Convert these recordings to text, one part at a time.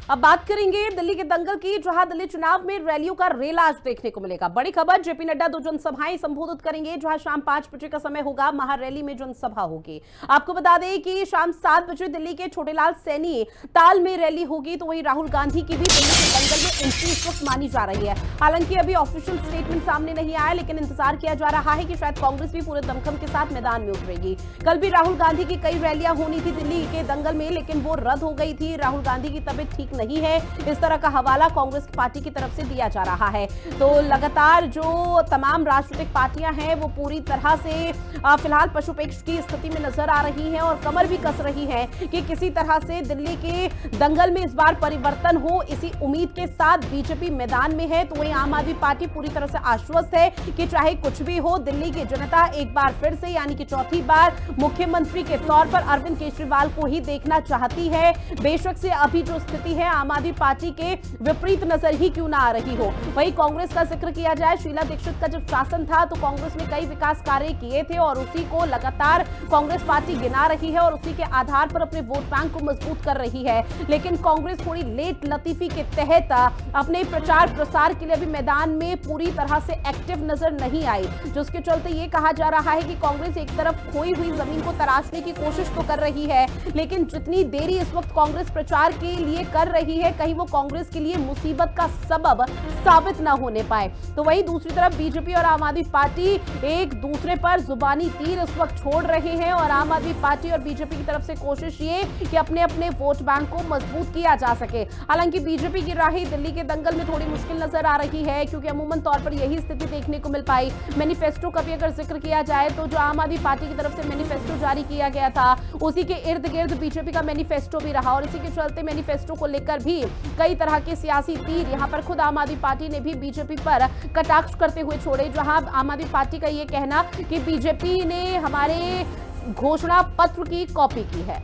अब बात करेंगे दिल्ली के दंगल की, जहां दिल्ली चुनाव में रैलियों का रेल आज देखने को मिलेगा। बड़ी खबर, जेपी नड्डा 2 जनसभाएं संबोधित करेंगे, जहां शाम 5 बजे का समय होगा, महारैली में जनसभा होगी। आपको बता दें कि शाम 7 बजे दिल्ली के छोटेलाल सैनी ताल में रैली होगी। तो वहीं राहुल गांधी की भी दिल्ली के दंगल में एंट्री इस वक्त मानी जा रही है। हालांकि अभी ऑफिशियल स्टेटमेंट सामने नहीं आया, लेकिन इंतजार किया जा रहा है कि शायद कांग्रेस भी पूरे दमखम के साथ मैदान में उतरेगी। कल भी राहुल गांधी की कई रैलियां होनी थी दिल्ली के दंगल में, लेकिन वो रद्द हो गई थी। राहुल गांधी की तबीयत ठीक नहीं है, इस तरह का हवाला कांग्रेस पार्टी की तरफ से दिया जा रहा है। तो लगातार जो तमाम राजनीतिक पार्टियां हैं वो पूरी तरह से फिलहाल पशुपेक्ष की स्थिति में नजर आ रही हैं और कमर भी कस रही है कि किसी तरह से दिल्ली के दंगल में इस बार परिवर्तन हो, इसी उम्मीद के साथ बीजेपी मैदान में है। तो वहीं आम आदमी पार्टी पूरी तरह से आश्वस्त है कि चाहे कुछ भी हो, दिल्ली की जनता एक बार फिर से यानी कि चौथी बार मुख्यमंत्री के तौर पर अरविंद केजरीवाल को ही देखना चाहती है। बेशक से अभी जो स्थिति है आम आदमी पार्टी के विपरीत नजर ही क्यों ना आ रही हो। वहीं कांग्रेस का जिक्र किया जाए, शीला दीक्षित का जब शासन था तो कांग्रेस ने कई विकास कार्य किए थे और उसी को लगातार कांग्रेस पार्टी गिना रही है और उसी के आधार पर अपने वोट बैंक को मजबूत कर रही है। लेकिन कांग्रेस थोड़ी लेट लतीफी के तहत अपने प्रचार प्रसार के लिए भी मैदान में पूरी तरह से एक्टिव नजर नहीं आई, जिसके चलते ये कहा जा रहा है कि कांग्रेस एक तरफ खोई हुई जमीन को तराशने की कोशिश तो कर रही है, लेकिन जितनी देरी इस वक्त कांग्रेस प्रचार के लिए कर रही है, कहीं वो कांग्रेस के लिए मुसीबत का सबब साबित ना होने पाए। तो वहीं दूसरी तरफ बीजेपी और आम आदमी पार्टी एक दूसरे पर जुबानी तीर इस वक्त छोड़ रहे हैं और आम आदमी पार्टी और बीजेपी की तरफ से कोशिश ये कि अपने अपने वोट बैंक को मजबूत किया जा सके। हालांकि बीजेपी की राही दिल्ली के दंगल में थोड़ी मुश्किल नजर आ रही है, क्योंकि अमूमन तौर पर यही स्थिति देखने को मिल पाई। मैनिफेस्टो का भी अगर जिक्र किया जाए तो जो आम आदमी पार्टी की तरफ से मैनिफेस्टो जारी किया गया था, उसी के इर्द गिर्द बीजेपी का मैनिफेस्टो भी रहा और इसी के चलते मैनिफेस्टो को लेकर भी कई तरह के सियासी तीर यहां पर खुद आम आदमी पार्टी ने भी बीजेपी पर कटाक्ष करते हुए छोड़े। जहां आम आदमी पार्टी का यह कहना कि बीजेपी ने हमारे घोषणा पत्र की कॉपी की है।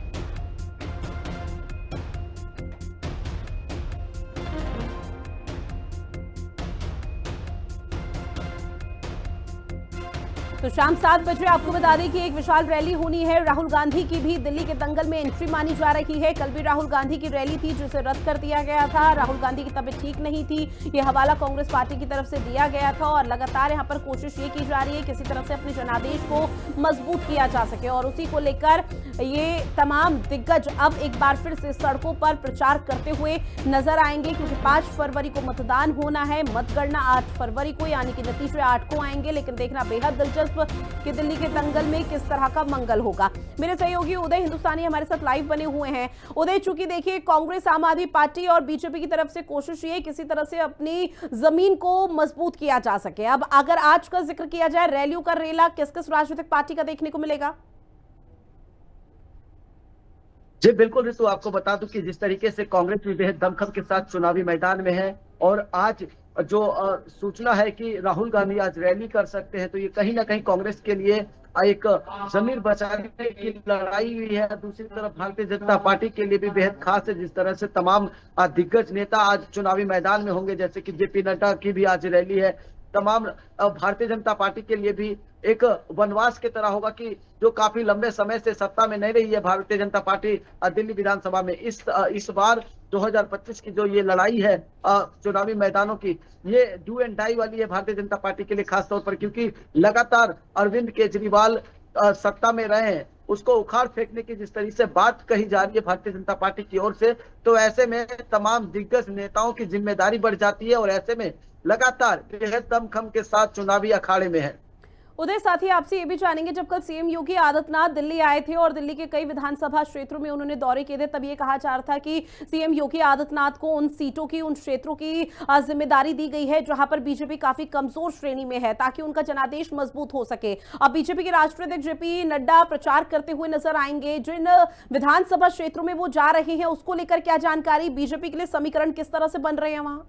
तो शाम 7 बजे आपको बता दें कि एक विशाल रैली होनी है। राहुल गांधी की भी दिल्ली के दंगल में एंट्री मानी जा रही है। कल भी राहुल गांधी की रैली थी जिसे रद्द कर दिया गया था। राहुल गांधी की तबीयत ठीक नहीं थी, यह हवाला कांग्रेस पार्टी की तरफ से दिया गया था और लगातार यहां पर कोशिश ये की जा रही है किसी तरह से अपने जनादेश को मजबूत किया जा सके और उसी को लेकर ये तमाम दिग्गज अब एक बार फिर से सड़कों पर प्रचार करते हुए नजर आएंगे, क्योंकि 5 फरवरी को मतदान होना है। मतगणना 8 फरवरी को यानी कि नतीजे 8 को आएंगे, लेकिन देखना बेहद दिलचस्प कि दिल्ली के दंगल में किस तरह का मंगल होगा। मेरे सहयोगी उदय हिंदुस्तानी हमारे साथ लाइव बने हुए हैं। उदय, चूंकि देखिए कांग्रेस, आम आदमी पार्टी और बीजेपी की तरफ से कोशिश ये किसी तरह से अपनी जमीन को मजबूत किया जा सके। अब अगर आज का जिक्र किया जाए, रैलियों का रेला किस किस राजनीतिक पार्टी का देखने को मिलेगा? जी बिल्कुल रितु, आपको बता दूं कि जिस तरीके से कांग्रेस भी बेहद दमखम के साथ चुनावी मैदान में है और आज जो सूचना है कि राहुल गांधी आज रैली कर सकते हैं, तो ये कहीं ना कहीं कांग्रेस के लिए एक जमीन बचाने की लड़ाई हुई है। दूसरी तरफ भारतीय जनता पार्टी के लिए भी बेहद खास है, जिस तरह से तमाम दिग्गज नेता आज चुनावी मैदान में होंगे, जैसे कि जेपी नड्डा की भी आज रैली है। तमाम भारतीय जनता पार्टी के लिए भी एक वनवास की तरह होगा कि जो काफी लंबे समय से सत्ता में नहीं रही है भारतीय जनता पार्टी दिल्ली विधानसभा में, इस बार 2025 की जो ये लड़ाई है चुनावी मैदानों की, ये डू एंड डाई वाली है भारतीय जनता पार्टी के लिए, खासतौर पर क्योंकि लगातार अरविंद केजरीवाल सत्ता में रहे हैं, उसको उखाड़ फेंकने की जिस तरीके से बात कही जा रही है भारतीय जनता पार्टी की ओर से, तो ऐसे में तमाम दिग्गज नेताओं की जिम्मेदारी बढ़ जाती है और ऐसे में लगातार बेहद दमखम के साथ चुनावी अखाड़े में है। उदय, साथ ही आपसे ये भी जानेंगे, जब कल सीएम योगी आदित्यनाथ दिल्ली आए थे और दिल्ली के कई विधानसभा क्षेत्रों में उन्होंने दौरे किए थे, तब ये कहा जा रहा था कि सीएम योगी आदित्यनाथ को उन सीटों की, उन क्षेत्रों की जिम्मेदारी दी गई है जहां पर बीजेपी काफी कमजोर श्रेणी में है, ताकि उनका जनादेश मजबूत हो सके। अब बीजेपी के राष्ट्रीय अध्यक्ष जेपी नड्डा प्रचार करते हुए नजर आएंगे। जिन विधानसभा क्षेत्रों में वो जा रहे हैं उसको लेकर क्या जानकारी, बीजेपी के लिए समीकरण किस तरह से बन रहे हैं वहां?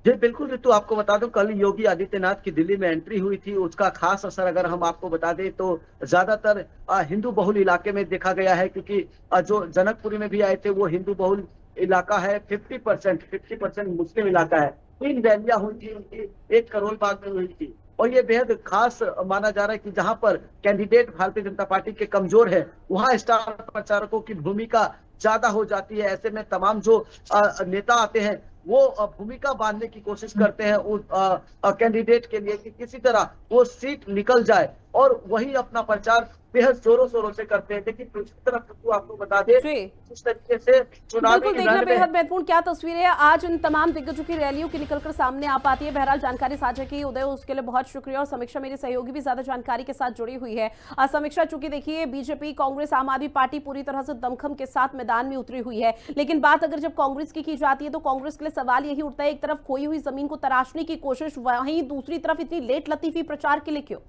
जी बिल्कुल रितु, आपको बता दूं कल योगी आदित्यनाथ की दिल्ली में एंट्री हुई थी, उसका खास असर अगर हम आपको बता दें तो ज्यादातर हिंदू बहुल इलाके में देखा गया है, क्योंकि जो जनकपुरी में भी आए थे वो हिंदू बहुल इलाका है। 50% मुस्लिम इलाका है। 3 रैलियां हुई थी उनकी, 1 करोड़ बाग में हुई थी और ये बेहद खास माना जा रहा है कि जहां पर कैंडिडेट भारतीय जनता पार्टी के कमजोर है, वहां स्टार प्रचारकों की भूमिका ज्यादा हो जाती है। ऐसे में तमाम जो नेता आते हैं वो भूमिका बांधने की कोशिश करते हैं उस कैंडिडेट के लिए कि किसी तरह वो सीट निकल जाए, और वही अपना प्रचार बेहद जोरों शोरों से करते हैं। लेकिन दूसरी तरफ तो आपको बता दें जी, जिस तरीके से चुनावी बिल्कुल देखना रण में बेहद महत्वपूर्ण क्या तस्वीरें हैं आज इन तमाम दिग्गजों की रैलियों की निकलकर सामने आ पाती है। बहरहाल जानकारी साझा की उदय, उसके लिए बहुत शुक्रिया। और समीक्षा मेरी सहयोगी भी ज्यादा जानकारी के साथ जुड़ी हुई है। समीक्षा, चूंकि देखिए बीजेपी, कांग्रेस, आम आदमी पार्टी पूरी तरह से दमखम के साथ मैदान में उतरी हुई है, लेकिन बात अगर जब कांग्रेस की जाती है तो कांग्रेस के लिए सवाल यही उठता है, एक तरफ खोई हुई जमीन को तराशने की कोशिश, वहीं दूसरी तरफ इतनी लेट लतीफी प्रचार के लिए क्यों?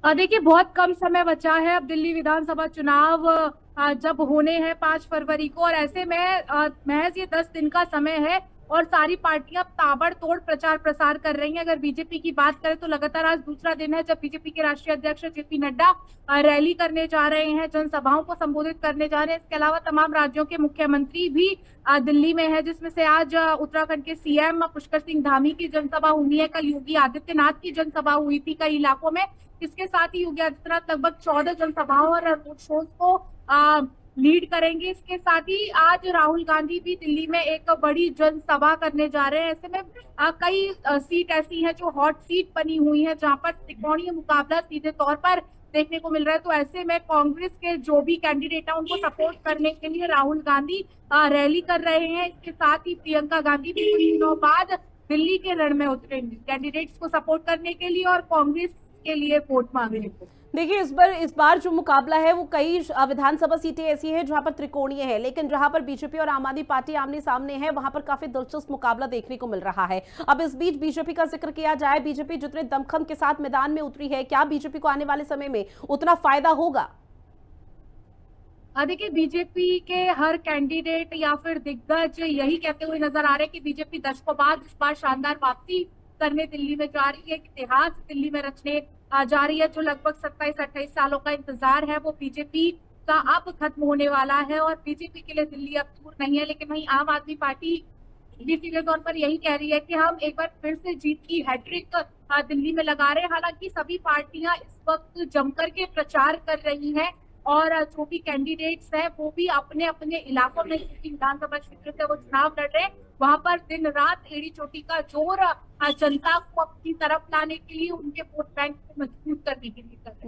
देखिए, बहुत कम समय बचा है। अब दिल्ली विधानसभा चुनाव जब होने हैं 5 फरवरी को, और ऐसे में महज ये 10 दिन का समय है और सारी पार्टियां ताबड़तोड़ प्रचार प्रसार कर रही हैं। अगर बीजेपी की बात करें तो लगातार आज दूसरा दिन है जब बीजेपी के राष्ट्रीय अध्यक्ष जेपी नड्डा रैली करने जा रहे हैं, जनसभाओं को संबोधित करने जा रहे हैं। इसके अलावा तमाम राज्यों के मुख्यमंत्री भी दिल्ली में है, जिसमें से आज उत्तराखंड के सीएम पुष्कर सिंह धामी की जनसभा हुई है, कल योगी आदित्यनाथ की जनसभा हुई थी कई इलाकों में। इसके साथ ही योगी आदित्यनाथ लगभग 14 जनसभाओं और रोड शोज को लीड करेंगे। इसके साथ ही आज राहुल गांधी भी दिल्ली में एक बड़ी जनसभा करने जा रहे हैं। ऐसे में कई सीट ऐसी हैं जो हॉट सीट बनी हुई है, जहां पर त्रिकोणीय मुकाबला सीधे तौर पर देखने को मिल रहा है। तो ऐसे में कांग्रेस के जो भी कैंडिडेट है उनको सपोर्ट करने के लिए राहुल गांधी रैली कर रहे हैं। इसके साथ ही प्रियंका गांधी भी कुछ दिनों बाद दिल्ली के रण में उतरेंगे कैंडिडेट्स को सपोर्ट करने के लिए और कांग्रेस के लिए वोट मांगने को। देखिए इस बार जो मुकाबला है वो कई विधानसभा सीटें ऐसी हैं जहां पर त्रिकोणीय है, लेकिन जहां पर बीजेपी और आम आदमी पार्टी आमने सामने है वहां पर काफी दिलचस्प मुकाबला देखने को मिल रहा है। अब इस बीच बीजेपी का जिक्र किया जाए, बीजेपी जितने दमखम के साथ मैदान में उतरी है, क्या बीजेपी को आने वाले समय में उतना फायदा होगा? देखिए, बीजेपी के हर कैंडिडेट या फिर दिग्गज यही कहते हुए नजर आ रहे हैं कि बीजेपी दशकों बाद इस बार शानदार वापसी करने दिल्ली में जा रही है, इतिहास दिल्ली में रचने जा रही है। जो लगभग 27-28 सालों का इंतजार है वो बीजेपी का अब खत्म होने वाला है और बीजेपी के लिए दिल्ली अब दूर नहीं है। लेकिन वहीं आम आदमी पार्टी भी सीधे तौर पर यही कह रही है कि हम एक बार फिर से जीत की हैट्रिक दिल्ली में लगा रहे हैं। हालांकि सभी पार्टियां इस वक्त जमकर के प्रचार कर रही हैं और जो भी कैंडिडेट्स हैं वो भी अपने अपने इलाकों में विधानसभा क्षेत्र से वो चुनाव लड़ रहे हैं, वहां पर दिन रात एड़ी चोटी का जोर जनता को अपनी तरफ लाने के लिए, उनके वोट बैंक को मजबूत करने के लिए कर रहे हैं।